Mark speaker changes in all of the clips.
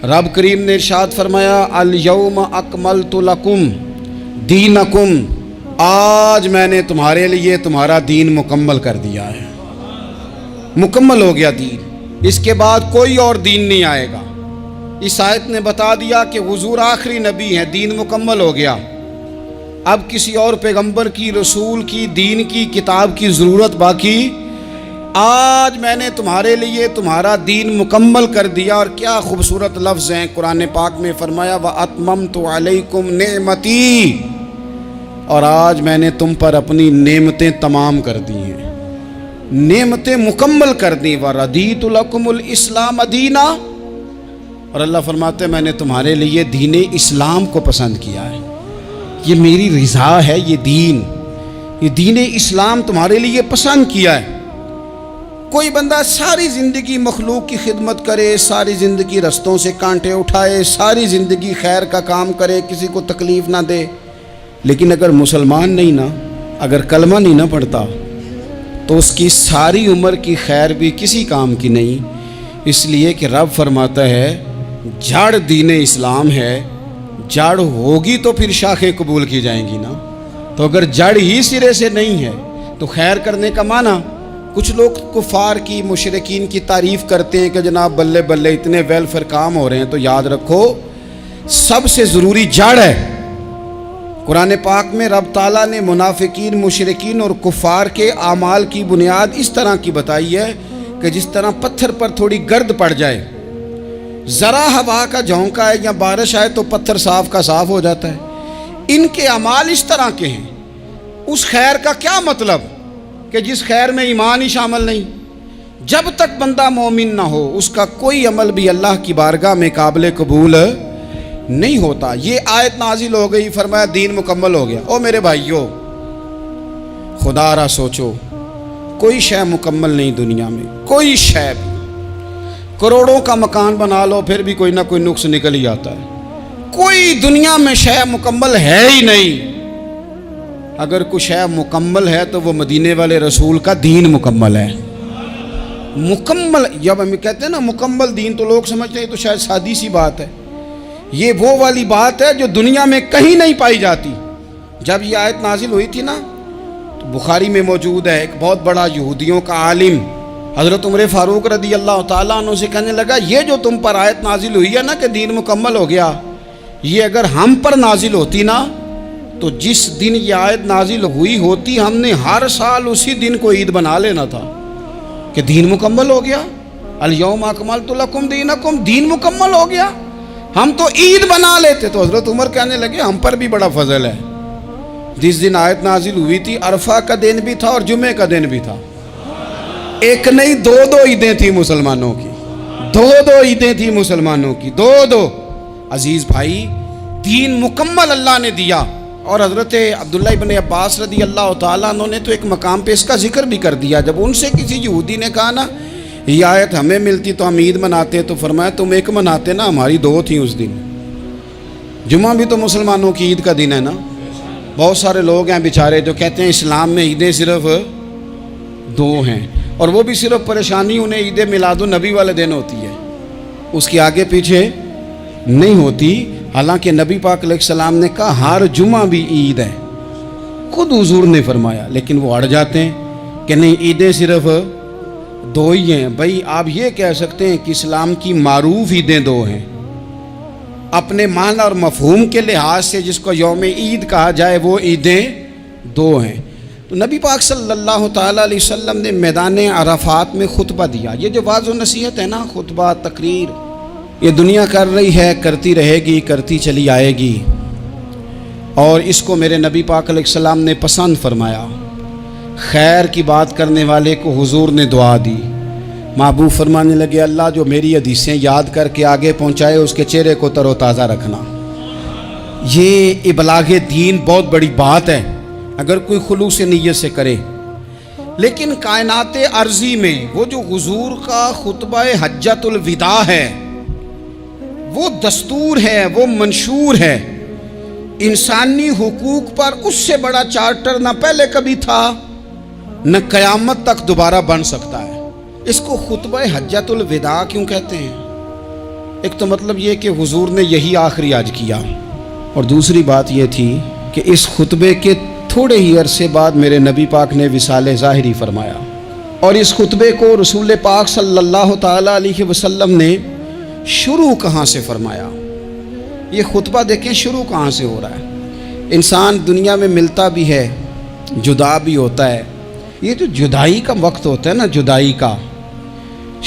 Speaker 1: رب کریم نے ارشاد فرمایا الیوم اکملت لکم دینکم، آج میں نے تمہارے لیے تمہارا دین مکمل کر دیا ہے، مکمل ہو گیا دین، اس کے بعد کوئی اور دین نہیں آئے گا۔ اس آیت نے بتا دیا کہ حضور آخری نبی ہیں، دین مکمل ہو گیا، اب کسی اور پیغمبر کی، رسول کی، دین کی، کتاب کی ضرورت باقی۔ آج میں نے تمہارے لیے تمہارا دین مکمل کر دیا۔ اور کیا خوبصورت لفظ ہیں، قرآن پاک میں فرمایا وَأَتْمَمْتُ عَلَيْكُمْ نِعْمَتِي، اور آج میں نے تم پر اپنی نعمتیں تمام کر دی ہیں، نعمتیں مکمل کر دی۔ وَرَضِيتُ لَكُمُ الْإِسْلَامَ دِينًا، اور اللہ فرماتے ہیں میں نے تمہارے لیے دین اسلام کو پسند کیا ہے، یہ میری رضا ہے، یہ دین اسلام تمہارے لیے پسند کیا ہے۔ کوئی بندہ ساری زندگی مخلوق کی خدمت کرے، ساری زندگی رستوں سے کانٹے اٹھائے، ساری زندگی خیر کا کام کرے، کسی کو تکلیف نہ دے، لیکن اگر مسلمان نہیں نا، اگر کلمہ نہیں نہ پڑھتا، تو اس کی ساری عمر کی خیر بھی کسی کام کی نہیں۔ اس لیے کہ رب فرماتا ہے جڑ دین اسلام ہے، جڑ ہوگی تو پھر شاخیں قبول کی جائیں گی نا، تو اگر جڑ ہی سرے سے نہیں ہے تو خیر کرنے کا معنی۔ کچھ لوگ کفار کی، مشرکین کی تعریف کرتے ہیں کہ جناب بلے بلے اتنے ویلفیئر کام ہو رہے ہیں، تو یاد رکھو سب سے ضروری جڑ ہے۔ قرآن پاک میں رب تعالیٰ نے منافقین، مشرکین اور کفار کے اعمال کی بنیاد اس طرح کی بتائی ہے کہ جس طرح پتھر پر تھوڑی گرد پڑ جائے، ذرا ہوا کا جھونکا ہے یا بارش آئے تو پتھر صاف کا صاف ہو جاتا ہے۔ ان کے اعمال اس طرح کے ہیں۔ اس خیر کا کیا مطلب کہ جس خیر میں ایمان ہی شامل نہیں؟ جب تک بندہ مومن نہ ہو اس کا کوئی عمل بھی اللہ کی بارگاہ میں قابل قبول نہیں ہوتا۔ یہ آیت نازل ہو گئی، فرمایا دین مکمل ہو گیا۔ او میرے بھائیو، خدا را سوچو، کوئی شے مکمل نہیں دنیا میں، کوئی شے بھی۔ کروڑوں کا مکان بنا لو پھر بھی کوئی نہ کوئی نقص نکل ہی آتا ہے۔ کوئی دنیا میں شے مکمل ہے ہی نہیں۔ اگر کوئی شے مکمل ہے تو وہ مدینے والے رسول کا دین مکمل ہے۔ مکمل، جب ہم کہتے ہیں نا مکمل دین، تو لوگ سمجھتے ہیں تو شاید سادی سی بات ہے۔ یہ وہ والی بات ہے جو دنیا میں کہیں نہیں پائی جاتی۔ جب یہ آیت نازل ہوئی تھی نا، تو بخاری میں موجود ہے، ایک بہت بڑا یہودیوں کا عالم حضرت عمر فاروق رضی اللہ تعالیٰ عنہ سے کہنے لگا یہ جو تم پر آیت نازل ہوئی ہے نا کہ دین مکمل ہو گیا، یہ اگر ہم پر نازل ہوتی نا تو جس دن یہ آیت نازل ہوئی ہوتی ہم نے ہر سال اسی دن کو عید بنا لینا تھا کہ دین مکمل ہو گیا۔ الیوم اکملت لکم دینکم، دین مکمل ہو گیا، ہم تو عید بنا لیتے۔ تو حضرت عمر کہنے لگے ہم پر بھی بڑا فضل ہے، جس دن آیت نازل ہوئی تھی عرفہ کا دن بھی تھا اور جمعے کا دن بھی تھا، ایک نہیں دو عیدیں تھیں مسلمانوں کی، دو عیدیں تھیں مسلمانوں کی، دو۔ عزیز بھائی، دین مکمل اللہ نے دیا۔ اور حضرت عبداللہ ابن عباس رضی اللہ تعالیٰ عنہ نے تو ایک مقام پہ اس کا ذکر بھی کر دیا۔ جب ان سے کسی یہودی نے کہا نا یہ آیت ہمیں ملتی تو ہم عید مناتے، تو فرمایا تم ایک مناتے نا، ہماری دو تھیں اس دن۔ جمعہ بھی تو مسلمانوں کی عید کا دن ہے نا۔ بہت سارے لوگ ہیں بیچارے جو کہتے ہیں اسلام میں عیدیں صرف دو ہیں، اور وہ بھی صرف پریشانی انہیں عید میلاد النبی والے دن ہوتی ہے، اس کی آگے پیچھے نہیں ہوتی۔ حالانکہ نبی پاک علیہ السلام نے کہا ہر جمعہ بھی عید ہے، خود حضور نے فرمایا، لیکن وہ اڑ جاتے ہیں کہ نہیں عیدیں صرف دو ہی ہیں۔ بھائی آپ یہ کہہ سکتے ہیں کہ اسلام کی معروف عیدیں دو ہیں، اپنے معنی اور مفہوم کے لحاظ سے جس کو یوم عید کہا جائے وہ عیدیں دو ہیں۔ تو نبی پاک صلی اللہ تعالیٰ علیہ وسلم نے میدان عرفات میں خطبہ دیا۔ یہ جو واعظ و نصیحت ہے نا، خطبہ، تقریر، یہ دنیا کر رہی ہے، کرتی رہے گی، کرتی چلی آئے گی، اور اس کو میرے نبی پاک علیہ السلام نے پسند فرمایا۔ خیر کی بات کرنے والے کو حضور نے دعا دی۔ محبوب فرمانے لگے اللہ جو میری حدیثیں یاد کر کے آگے پہنچائے اس کے چہرے کو تر و تازہ رکھنا۔ یہ ابلاغ دین بہت بڑی بات ہے اگر کوئی خلوص نیت سے کرے۔ لیکن کائنات ارضی میں وہ جو حضور کا خطبہ حجۃ الوداع ہے، وہ دستور ہے، وہ منشور ہے۔ انسانی حقوق پر اس سے بڑا چارٹر نہ پہلے کبھی تھا نہ قیامت تک دوبارہ بن سکتا ہے۔ اس کو خطبہ حجۃ الوداع کیوں کہتے ہیں؟ ایک تو مطلب یہ کہ حضور نے یہی آخری آج کیا، اور دوسری بات یہ تھی کہ اس خطبے کے تھوڑے ہی عرصے بعد میرے نبی پاک نے وصال ظاہری فرمایا، اور اس خطبے کو رسول پاک صلی اللہ تعالیٰ علیہ وسلم نے شروع کہاں سے فرمایا؟ یہ خطبہ دیکھیں شروع کہاں سے ہو رہا ہے۔ انسان دنیا میں ملتا بھی ہے، جدا بھی ہوتا ہے، یہ جو جدائی کا وقت ہوتا ہے نا، جدائی کا،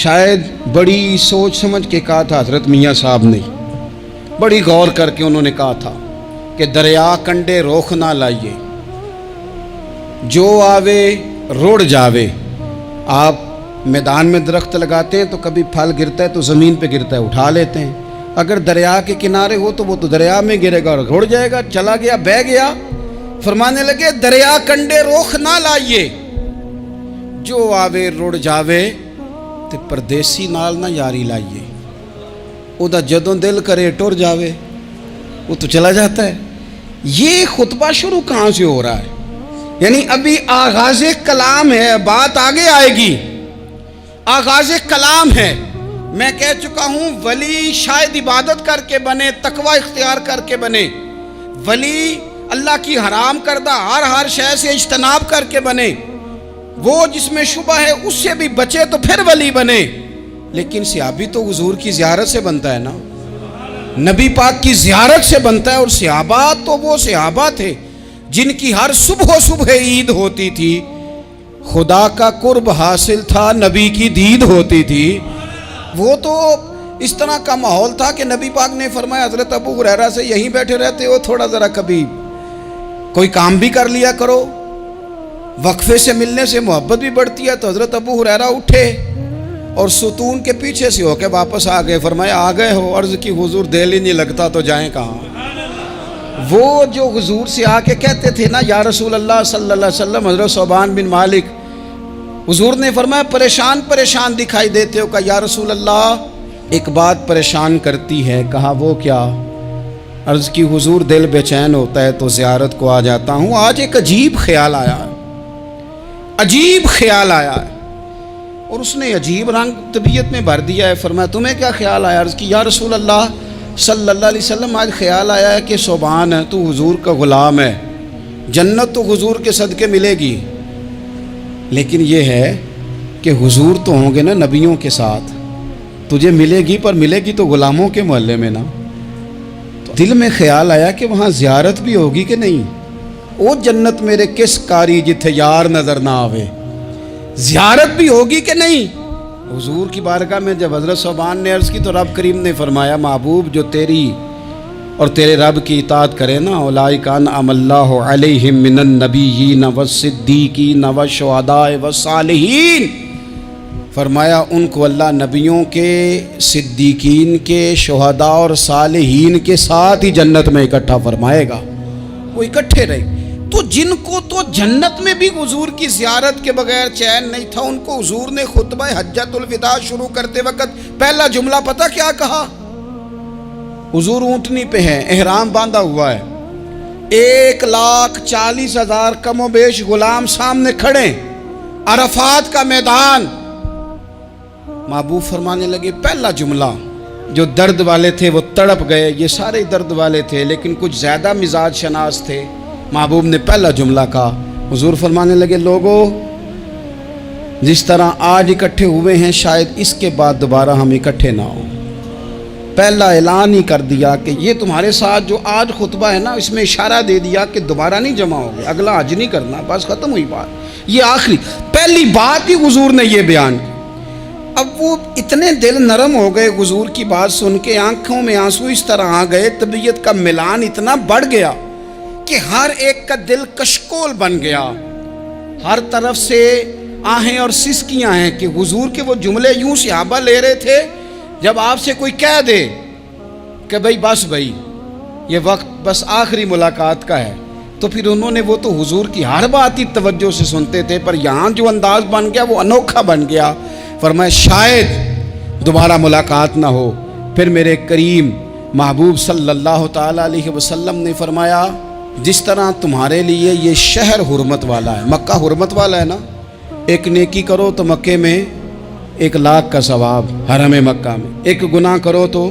Speaker 1: شاید بڑی سوچ سمجھ کے کہا تھا حضرت میاں صاحب نے، بڑی غور کر کے انہوں نے کہا تھا کہ دریا کنڈے روخ نہ لائیے، جو آوے روڑ جاوے۔ آپ میدان میں درخت لگاتے ہیں تو کبھی پھل گرتا ہے تو زمین پہ گرتا ہے، اٹھا لیتے ہیں۔ اگر دریا کے کنارے ہو تو وہ تو دریا میں گرے گا اور روڑ جائے گا، چلا گیا، بہہ گیا۔ فرمانے لگے دریا کنڈے روخ نہ لائیے، جو آوے روڑ جاوے، تے پردیسی نال نہ یاری لائیے، او دا جدوں دل کرے ٹر جاوے، وہ تو چلا جاتا ہے۔ یہ خطبہ شروع کہاں سے ہو رہا ہے؟ یعنی ابھی آغاز کلام ہے، بات آگے آئے گی، آغاز کلام ہے۔ میں کہہ چکا ہوں ولی شاید عبادت کر کے بنے، تقوی اختیار کر کے بنے، ولی اللہ کی حرام کردہ ہر شے سے اجتناب کر کے بنے، وہ جس میں شبہ ہے اس سے بھی بچے تو پھر ولی بنے۔ لیکن صحابی تو حضور کی زیارت سے بنتا ہے نا، نبی پاک کی زیارت سے بنتا ہے، اور صحابہ تو وہ صحابہ تھے جن کی ہر صبح عید ہوتی تھی، خدا کا قرب حاصل تھا، نبی کی دید ہوتی تھی۔ وہ تو اس طرح کا ماحول تھا کہ نبی پاک نے فرمایا حضرت ابو ہریرہ سے یہیں بیٹھے رہتے ہو، تھوڑا ذرا کبھی کوئی کام بھی کر لیا کرو، وقفے سے ملنے سے محبت بھی بڑھتی ہے۔ تو حضرت ابو ہریرہ اٹھے اور ستون کے پیچھے سے ہو کے واپس آ گئے۔ فرمایا آ گئے ہو؟ عرض کی حضور دل ہی نہیں لگتا تو جائیں کہاں؟ وہ جو حضور سے آ کے کہتے تھے نا یا رسول اللہ صلی اللہ علیہ وسلم، حضرت ثوبان بن مالک، حضور نے فرمایا پریشان پریشان دکھائی دیتے ہو؟ کہا یا رسول اللہ ایک بات پریشان کرتی ہے۔ کہا وہ کیا؟ عرض کی حضور دل بے چین ہوتا ہے تو زیارت کو آ جاتا ہوں، آج ایک عجیب خیال آیا ہے، عجیب خیال آیا ہے، اور اس نے عجیب رنگ طبیعت میں بھر دیا ہے۔ فرمایا تمہیں کیا خیال آیا؟ عرض کی یا رسول اللہ صلی اللہ علیہ وسلم آج خیال آیا ہے کہ ثوبان ہے، تو حضور کا غلام ہے، جنت تو حضور کے صدقے ملے گی، لیکن یہ ہے کہ حضور تو ہوں گے نا نبیوں کے ساتھ، تجھے ملے گی پر ملے گی تو غلاموں کے محلے میں نا۔ تو دل میں خیال آیا کہ وہاں زیارت بھی ہوگی کہ نہیں؟ او جنت میرے کس کاری جتھے یار نظر نہ آوے، زیارت بھی ہوگی کہ نہیں؟ حضور کی بارگاہ میں جب حضرت ثوبان نے عرض کی تو رب کریم نے فرمایا محبوب جو تیری اور تیرے رب کی اطاعت کرے نا، اولئک انعم اللہ علیہم من النبیین والصدیقین والشہداء والصالحین، فرمایا ان کو اللہ نبیوں کے، صدیقین کے، شہداء اور صالحین کے ساتھ ہی جنت میں اکٹھا فرمائے گا، وہ اکٹھے رہے۔ تو جن کو تو جنت میں بھی حضور کی زیارت کے بغیر چین نہیں تھا، ان کو حضور نے خطبہ حجۃ الوداع شروع کرتے وقت پہلا جملہ پتہ کیا کہا؟ حضور اونٹنی پہ ہیں، احرام باندھا ہوا ہے، 1,40,000 کم و بیش غلام سامنے کھڑے، عرفات کا میدان۔ محبوب فرمانے لگے پہلا جملہ، جو درد والے تھے وہ تڑپ گئے، یہ سارے درد والے تھے لیکن کچھ زیادہ مزاج شناس تھے۔ محبوب نے پہلا جملہ کہا، حضور فرمانے لگے لوگو جس طرح آج اکٹھے ہوئے ہیں شاید اس کے بعد دوبارہ ہم اکٹھے نہ ہوں۔ پہلا اعلان ہی کر دیا کہ یہ تمہارے ساتھ جو آج خطبہ ہے نا، اس میں اشارہ دے دیا کہ دوبارہ نہیں جمع ہوگے، اگلا حج نہیں کرنا، بس ختم ہوئی بات۔ یہ آخری پہلی بات ہی حضور نے یہ بیان کی۔ اب وہ اتنے دل نرم ہو گئے حضور کی بات سن کے، آنکھوں میں آنسو اس طرح آ گئے، طبیعت کا ملان اتنا بڑھ گیا کہ ہر ایک کا دل کشکول بن گیا، ہر طرف سے آہیں اور سسکیاں ہیں کہ حضور کے وہ جملے یوں صحابہ لے رہے تھے جب آپ سے کوئی کہہ دے کہ بھائی یہ وقت بس آخری ملاقات کا ہے، تو پھر انہوں نے وہ تو حضور کی ہر بات ہی توجہ سے سنتے تھے، پر یہاں جو انداز بن گیا وہ انوکھا بن گیا۔ فرمایا شاید دوبارہ ملاقات نہ ہو۔ پھر میرے کریم محبوب صلی اللہ تعالیٰ علیہ وسلم نے فرمایا جس طرح تمہارے لیے یہ شہر حرمت والا ہے، مکہ حرمت والا ہے نا، ایک نیکی کرو تو مکے میں 1,00,000 کا ثواب، حرم مکہ میں، ایک گناہ کرو تو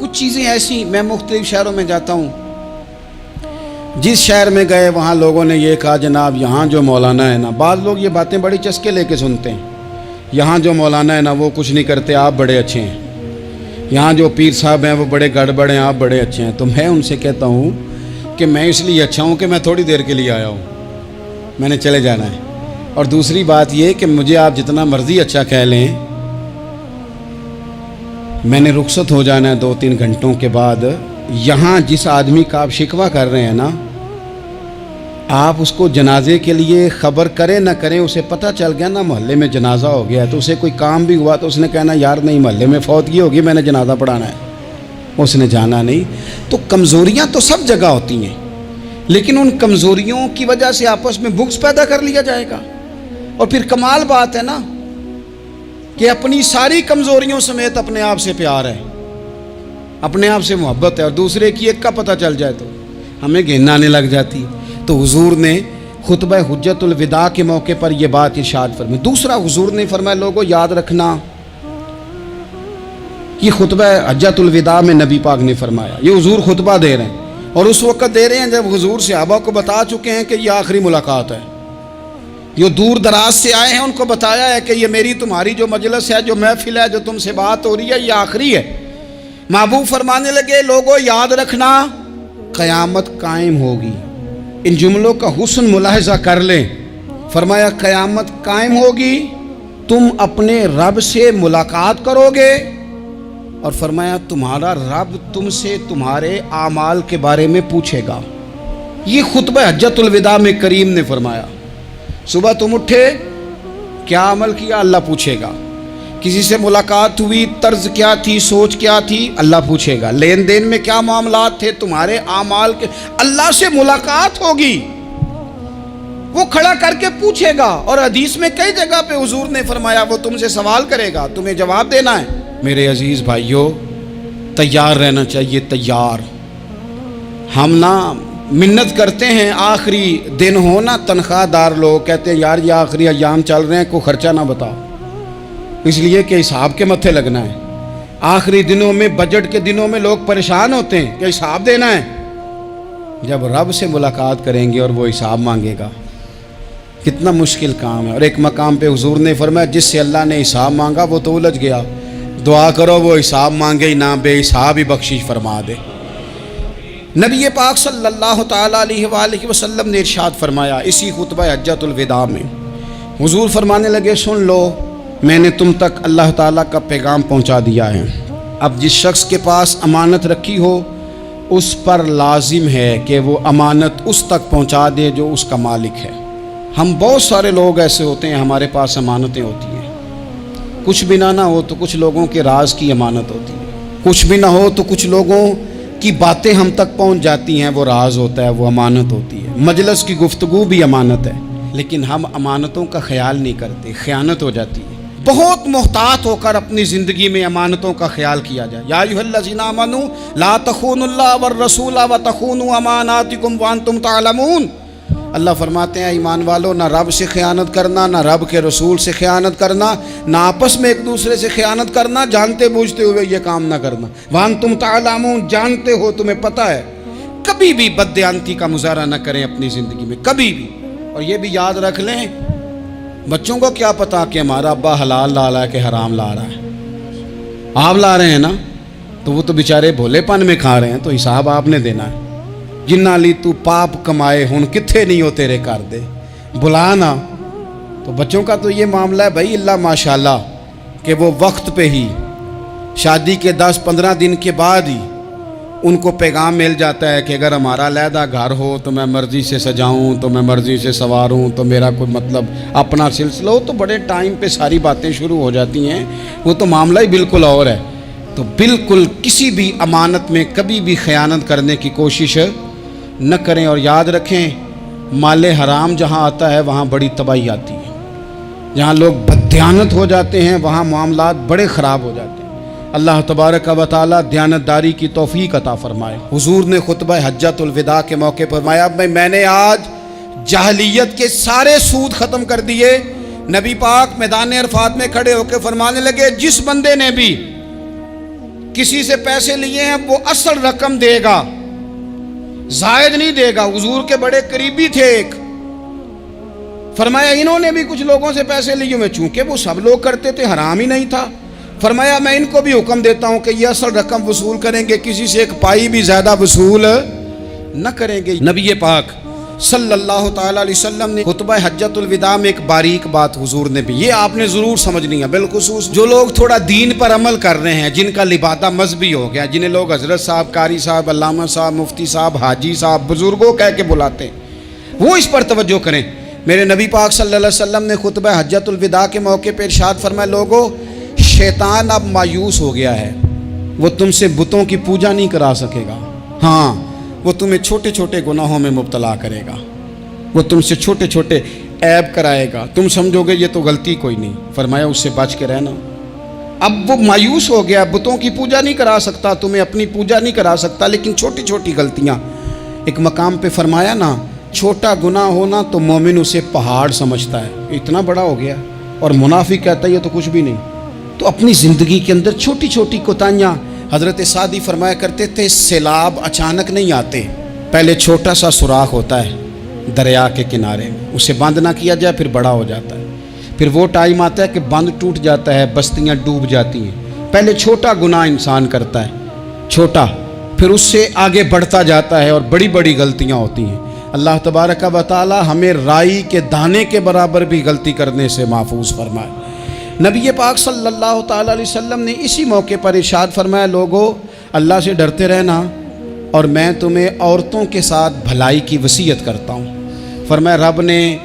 Speaker 1: کچھ چیزیں ایسی، میں مختلف شہروں میں جاتا ہوں، جس شہر میں گئے وہاں لوگوں نے یہ کہا جناب یہاں جو مولانا ہے نا، بعض لوگ یہ باتیں بڑی چسکے لے کے سنتے ہیں، یہاں جو مولانا ہے نا وہ کچھ نہیں کرتے، آپ بڑے اچھے ہیں، یہاں جو پیر صاحب ہیں وہ بڑے گڑبڑ ہیں، آپ بڑے اچھے ہیں۔ تو میں ان سے کہتا ہوں کہ میں اس لیے اچھا ہوں کہ میں تھوڑی دیر کے لیے آیا ہوں، میں نے چلے جانا ہے۔ اور دوسری بات یہ کہ مجھے آپ جتنا مرضی اچھا کہہ لیں، میں نے رخصت ہو جانا ہے 2-3 گھنٹوں کے بعد۔ یہاں جس آدمی کا آپ شکوہ کر رہے ہیں نا، آپ اس کو جنازے کے لیے خبر کریں نہ کریں، اسے پتہ چل گیا نا محلے میں جنازہ ہو گیا ہے، تو اسے کوئی کام بھی ہوا تو اس نے کہنا یار نہیں محلے میں فوتگی ہوگی، میں نے جنازہ پڑھانا ہے، اس نے جانا نہیں۔ تو کمزوریاں تو سب جگہ ہوتی ہیں، لیکن ان کمزوریوں کی وجہ سے آپس میں بغض پیدا کر لیا جائے گا۔ اور پھر کمال بات ہے نا کہ اپنی ساری کمزوریوں سمیت اپنے آپ سے پیار ہے، اپنے آپ سے محبت ہے، اور دوسرے کی ایک کا پتہ چل جائے تو ہمیں گھن آنے لگ جاتی۔ تو حضور نے خطبہ حجت الوداع کے موقع پر یہ بات ارشاد فرمائی۔ دوسرا حضور نے فرمایا لوگوں یاد رکھنا، یہ خطبہ حجت الوداع میں نبی پاک نے فرمایا، یہ حضور خطبہ دے رہے ہیں، اور اس وقت دے رہے ہیں جب حضور صحابہ کو بتا چکے ہیں کہ یہ آخری ملاقات ہے، جو دور دراز سے آئے ہیں ان کو بتایا ہے کہ یہ میری تمہاری جو مجلس ہے، جو محفل ہے، جو تم سے بات ہو رہی ہے، یہ آخری ہے۔ محبوب فرمانے لگے لوگوں یاد رکھنا قیامت قائم ہوگی۔ ان جملوں کا حسن ملاحظہ کر لیں۔ فرمایا قیامت قائم ہوگی، تم اپنے رب سے ملاقات کرو گے، اور فرمایا تمہارا رب تم سے تمہارے اعمال کے بارے میں پوچھے گا۔ یہ خطبہ حجت الوداع میں کریم نے فرمایا۔ صبح تم اٹھے، کیا عمل کیا، اللہ پوچھے گا۔ کسی سے ملاقات ہوئی، طرز کیا تھی، سوچ کیا تھی، اللہ پوچھے گا۔ لین دین میں کیا معاملات تھے، تمہارے اعمال کے، اللہ سے ملاقات ہوگی، وہ کھڑا کر کے پوچھے گا۔ اور حدیث میں کئی جگہ پہ حضور نے فرمایا وہ تم سے سوال کرے گا، تمہیں جواب دینا ہے۔ میرے عزیز بھائیوں، تیار رہنا چاہیے، تیار۔ ہم نا منت کرتے ہیں آخری دن ہو نا، تنخواہ دار لوگ کہتے ہیں یار یہ آخری ایام چل رہے ہیں، کوئی خرچہ نہ بتاؤ، اس لیے کہ حساب کے متھے لگنا ہے۔ آخری دنوں میں، بجٹ کے دنوں میں لوگ پریشان ہوتے ہیں کہ حساب دینا ہے۔ جب رب سے ملاقات کریں گے اور وہ حساب مانگے گا، کتنا مشکل کام ہے۔ اور ایک مقام پہ حضور نے فرمایا جس سے اللہ نے حساب مانگا وہ تو الجھ گیا، دعا کرو وہ حساب مانگے ہی نہ، بے حساب ہی بخشش فرما دے۔ نبی پاک صلی اللہ تعالیٰ علیہ وآلہ وسلم نے ارشاد فرمایا اسی خطبہ حجت الوداع میں، حضور فرمانے لگے سن لو، میں نے تم تک اللہ تعالیٰ کا پیغام پہنچا دیا ہے۔ اب جس شخص کے پاس امانت رکھی ہو اس پر لازم ہے کہ وہ امانت اس تک پہنچا دے جو اس کا مالک ہے۔ ہم بہت سارے لوگ ایسے ہوتے ہیں، ہمارے پاس امانتیں ہوتی ہیں، کچھ بھی نہ ہو تو کچھ لوگوں کے راز کی امانت ہوتی ہے، کچھ بھی نہ ہو تو کچھ لوگوں کی باتیں ہم تک پہنچ جاتی ہیں، وہ راز ہوتا ہے، وہ امانت ہوتی ہے۔ مجلس کی گفتگو بھی امانت ہے، لیکن ہم امانتوں کا خیال نہیں کرتے، خیانت ہو جاتی ہے۔ بہت محتاط ہو کر اپنی زندگی میں امانتوں کا خیال کیا جائے۔ یا ایھا الذین آمنوا لا تخونوا اللہ والرسول وتخونوا اماناتکم وانتم تعلمون۔ اللہ فرماتے ہیں ایمان والو، نہ رب سے خیانت کرنا، نہ رب کے رسول سے خیانت کرنا، نہ آپس میں ایک دوسرے سے خیانت کرنا، جانتے بوجھتے ہوئے یہ کام نہ کرنا۔ وانتم تعلمون، جانتے ہو، تمہیں پتہ ہے۔ کبھی بھی بددیانتی کا مظاہرہ نہ کریں اپنی زندگی میں، کبھی بھی۔ اور یہ بھی یاد رکھ لیں، بچوں کو کیا پتا کہ ہمارا ابا حلال لا رہا ہے کہ حرام لا رہا ہے، آپ لا رہے ہیں نا، تو وہ تو بیچارے بھولے پن میں کھا رہے ہیں، تو حساب آپ نے دینا ہے۔ جنہ لی تو پاپ کمائے ہن کتھے نہیں ہو تیرے کر دے، بلا نا۔ تو بچوں کا تو یہ معاملہ ہے بھائی، اللہ ماشاءاللہ کہ وہ وقت پہ ہی، شادی کے 10-15 دن کے بعد ہی ان کو پیغام مل جاتا ہے کہ اگر ہمارا علیحدہ گھر ہو تو میں مرضی سے سجاؤں، تو میں مرضی سے سنواروں، تو میرا کوئی مطلب اپنا سلسلہ ہو، تو بڑے ٹائم پہ ساری باتیں شروع ہو جاتی ہیں، وہ تو معاملہ ہی بالکل اور ہے۔ تو بالکل کسی بھی امانت میں کبھی بھی خیانت کرنے کی کوشش نہ کریں، اور یاد رکھیں مال حرام جہاں آتا ہے وہاں بڑی تباہی آتی ہے، جہاں لوگ بددیانت ہو جاتے ہیں وہاں معاملات بڑے خراب ہو جاتے ہیں۔ اللہ تبارک و تعالیٰ دیانتداری کی توفیق عطا فرمائے۔ حضور نے خطبہ حجت الوداع کے موقع پر فرمایا میں نے آج جاہلیت کے سارے سود ختم کر دیے۔ نبی پاک میدان عرفات میں کھڑے ہو کے فرمانے لگے جس بندے نے بھی کسی سے پیسے لیے ہیں وہ اصل رقم دے گا، زائد نہیں دے گا۔ حضور کے بڑے قریبی تھے ایک، فرمایا انہوں نے بھی کچھ لوگوں سے پیسے لیے ہوئے، چونکہ وہ سب لوگ کرتے تھے، حرام ہی نہیں تھا۔ فرمایا میں ان کو بھی حکم دیتا ہوں کہ یہ اصل رقم وصول کریں گے، کسی سے ایک پائی بھی زیادہ وصول نہ کریں گے۔ نبی پاک صلی اللہ تعالیٰ علیہ وسلم نے خطبہ حجۃ الوداع میں ایک باریک بات حضور نے بھی، یہ آپ نے ضرور سمجھنی ہے، بالخصوص جو لوگ تھوڑا دین پر عمل کر رہے ہیں، جن کا لبادہ مذہبی ہو گیا، جنہیں لوگ حضرت صاحب، قاری صاحب، علامہ صاحب، مفتی صاحب، حاجی صاحب، بزرگوں کہہ کے بلاتے ہیں، وہ اس پر توجہ کریں۔ میرے نبی پاک صلی اللہ علیہ وسلم نے خطبہ حجۃ الوداع کے موقع پہ ارشاد فرمایا، لوگو شیطان اب مایوس ہو گیا ہے، وہ تم سے بتوں کی پوجا نہیں کرا سکے گا، ہاں وہ تمہیں چھوٹے چھوٹے گناہوں میں مبتلا کرے گا، وہ تم سے چھوٹے چھوٹے عیب کرائے گا، تم سمجھو گے یہ تو غلطی کوئی نہیں، فرمایا اس سے بچ کے رہنا۔ اب وہ مایوس ہو گیا، بتوں کی پوجا نہیں کرا سکتا، تمہیں اپنی پوجا نہیں کرا سکتا، لیکن چھوٹی چھوٹی غلطیاں، ایک مقام پہ فرمایا نا، چھوٹا گناہ ہونا تو مومن اسے پہاڑ سمجھتا ہے، اتنا بڑا ہو گیا، اور منافق کہتا ہے یہ تو کچھ بھی نہیں۔ تو اپنی زندگی کے اندر چھوٹی چھوٹی کوتاہیاں، حضرت سعدی فرمایا کرتے تھے سیلاب اچانک نہیں آتے، پہلے چھوٹا سا سوراخ ہوتا ہے دریا کے کنارے، اسے بند نہ کیا جائے پھر بڑا ہو جاتا ہے، پھر وہ ٹائم آتا ہے کہ بند ٹوٹ جاتا ہے، بستیاں ڈوب جاتی ہیں۔ پہلے چھوٹا گناہ انسان کرتا ہے، چھوٹا، پھر اس سے آگے بڑھتا جاتا ہے اور بڑی بڑی غلطیاں ہوتی ہیں۔ اللہ تبارک و تعالی ہمیں رائی کے دانے کے برابر بھی غلطی کرنے سے محفوظ فرمائے۔ نبی پاک صلی اللہ تعالیٰ علیہ وسلم نے اسی موقع پر ارشاد فرمایا، لوگو اللہ سے ڈرتے رہنا، اور میں تمہیں عورتوں کے ساتھ بھلائی کی وصیت کرتا ہوں۔ فرمایا رب نے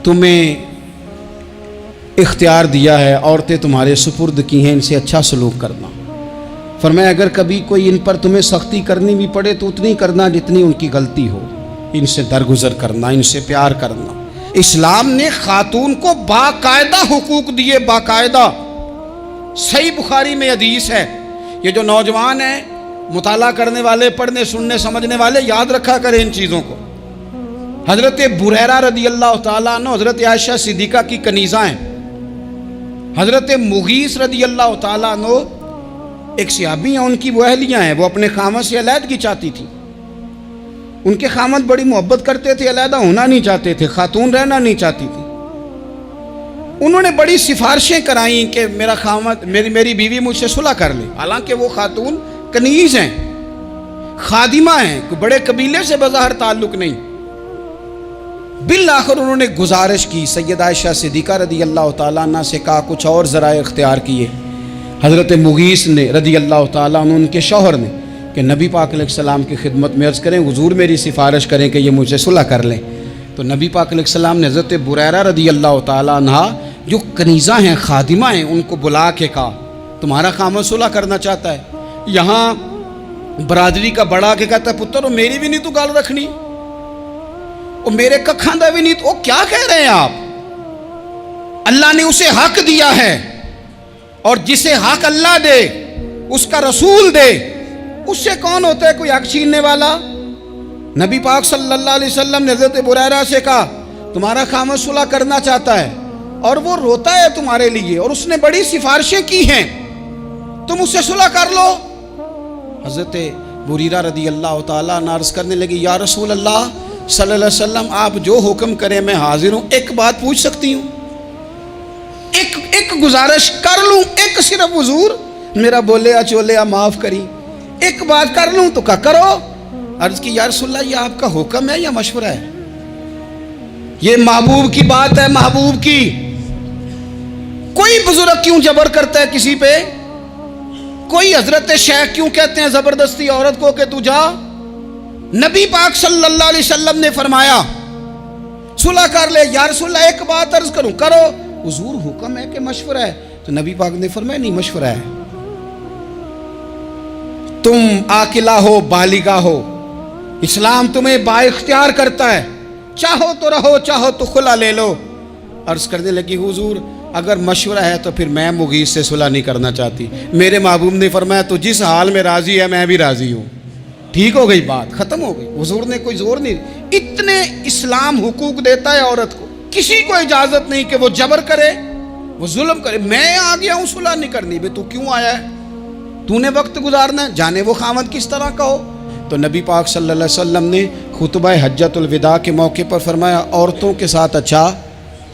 Speaker 1: تمہیں اختیار دیا ہے، عورتیں تمہارے سپرد کی ہیں، ان سے اچھا سلوک کرنا۔ فرمایا اگر کبھی کوئی ان پر تمہیں سختی کرنی بھی پڑے تو اتنی کرنا جتنی ان کی غلطی ہو، ان سے درگزر کرنا، ان سے پیار کرنا۔ اسلام نے خاتون کو باقاعدہ حقوق دیے، باقاعدہ، صحیح بخاری میں حدیث ہے۔ یہ جو نوجوان ہیں، مطالعہ کرنے والے، پڑھنے سننے سمجھنے والے، یاد رکھا کریں ان چیزوں کو۔ حضرت بریرہ رضی اللہ تعالیٰ عنہ حضرت عائشہ صدیقہ کی کنیزہ ہیں، حضرت مغیث رضی اللہ تعالیٰ عنہ ایک صحابی ہیں، ان کی وہ اہلیہ ہیں، وہ اپنے خامد سے علیحدگی چاہتی تھی، ان کے خامد بڑی محبت کرتے تھے، علیحدہ ہونا نہیں چاہتے تھے، خاتون رہنا نہیں چاہتی تھی۔ انہوں نے بڑی سفارشیں کرائیں کہ میرا خامد، میری بیوی مجھ سے صلح کر لے، حالانکہ وہ خاتون کنیز ہیں، خادمہ ہیں، کوئی بڑے قبیلے سے بظاہر تعلق نہیں۔ بالآخر انہوں نے گزارش کی، سیدہ عائشہ صدیقہ رضی اللہ تعالیٰ عنہ سے کہا، کچھ اور ذرائع اختیار کیے۔ حضرت مغیث نے رضی اللہ تعالیٰ عنہ، ان کے شوہر نے، کہ نبی پاک علیہ السلام کی خدمت میں عرض کریں، حضور میری سفارش کریں کہ یہ مجھ سے صلح کر لیں۔ تو نبی پاک علیہ السلام نے حضرت بریرہ رضی اللہ تعالیٰ عنہ جو کنیزہ ہیں، خادمہ ہیں، ان کو بلا کے کہا تمہارا خامد صلح کرنا چاہتا ہے۔ یہاں برادری کا بڑا کے کہتا ہے پتر وہ میری بھی نہیں تو گال رکھنی، وہ میرے ککھاں دا بھی نہیں تو، وہ کیا کہہ رہے ہیں آپ؟ اللہ نے اسے حق دیا ہے، اور جسے حق اللہ دے اس کا رسول دے، اس سے کون ہوتا ہے کوئی حق چھیننے والا؟ نبی پاک صلی اللہ علیہ وسلم نے حضرت بریرہ سے کہا تمہارا خامد صلح کرنا چاہتا ہے اور وہ روتا ہے تمہارے لیے، اور اس نے بڑی سفارشیں کی ہیں، تم اس سے صلح کر لو۔ حضرت بریرہ رضی اللہ تعالیٰ عنہ عرض کرنے لگی، یا رسول اللہ صلی اللہ علیہ وسلم آپ جو حکم کریں میں حاضر ہوں، ایک بات پوچھ سکتی ہوں؟ ایک گزارش کر لوں؟ ایک صرف حضور میرا بولیا چولیا معاف کری، ایک بات کر لوں؟ تو کہا کرو۔ عرض کی یا رسول اللہ یہ آپ کا حکم ہے یا مشورہ ہے؟ یہ محبوب کی بات ہے، محبوب کی۔ کوئی بزرگ کیوں جبر کرتا ہے کسی پہ؟ کوئی حضرت شیخ کیوں کہتے ہیں زبردستی عورت کو کہ تو جا؟ نبی پاک صلی اللہ علیہ وسلم نے فرمایا صلح کر لے۔ یا رسول اللہ ایک بات عرض کروں؟ کرو۔ حضور حکم ہے کہ مشورہ ہے؟ تو نبی پاک نے فرمایا نہیں، مشورہ ہے۔ تم عاقلہ ہو، بالغہ ہو، اسلام تمہیں با اختیار کرتا ہے، چاہو تو رہو، چاہو تو خلا لے لو۔ عرض کرنے لگی حضور اگر مشورہ ہے تو پھر میں مغیث سے صلح نہیں کرنا چاہتی۔ میرے محبوب نے فرمایا تو جس حال میں راضی ہے میں بھی راضی ہوں۔ ٹھیک ہو گئی بات، ختم ہو گئی۔ حضور نے کوئی زور نہیں، اتنے اسلام حقوق دیتا ہے عورت کو، کسی کو اجازت نہیں کہ وہ جبر کرے، وہ ظلم کرے۔ میں آ گیا ہوں صلح نہیں کرنی، بے تو کیوں آیا ہے؟ تو نے وقت گزارنا ہے، جانے وہ خاوند کس طرح کا ہو۔ تو نبی پاک صلی اللہ علیہ وسلم نے خطبہ حجۃ الوداع کے موقع پر فرمایا عورتوں کے ساتھ اچھا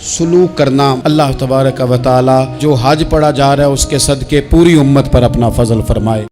Speaker 1: سلوک کرنا۔ اللہ تبارک و تعالی جو حج پڑھا جا رہا ہے اس کے صدقے پوری امت پر اپنا فضل فرمائے۔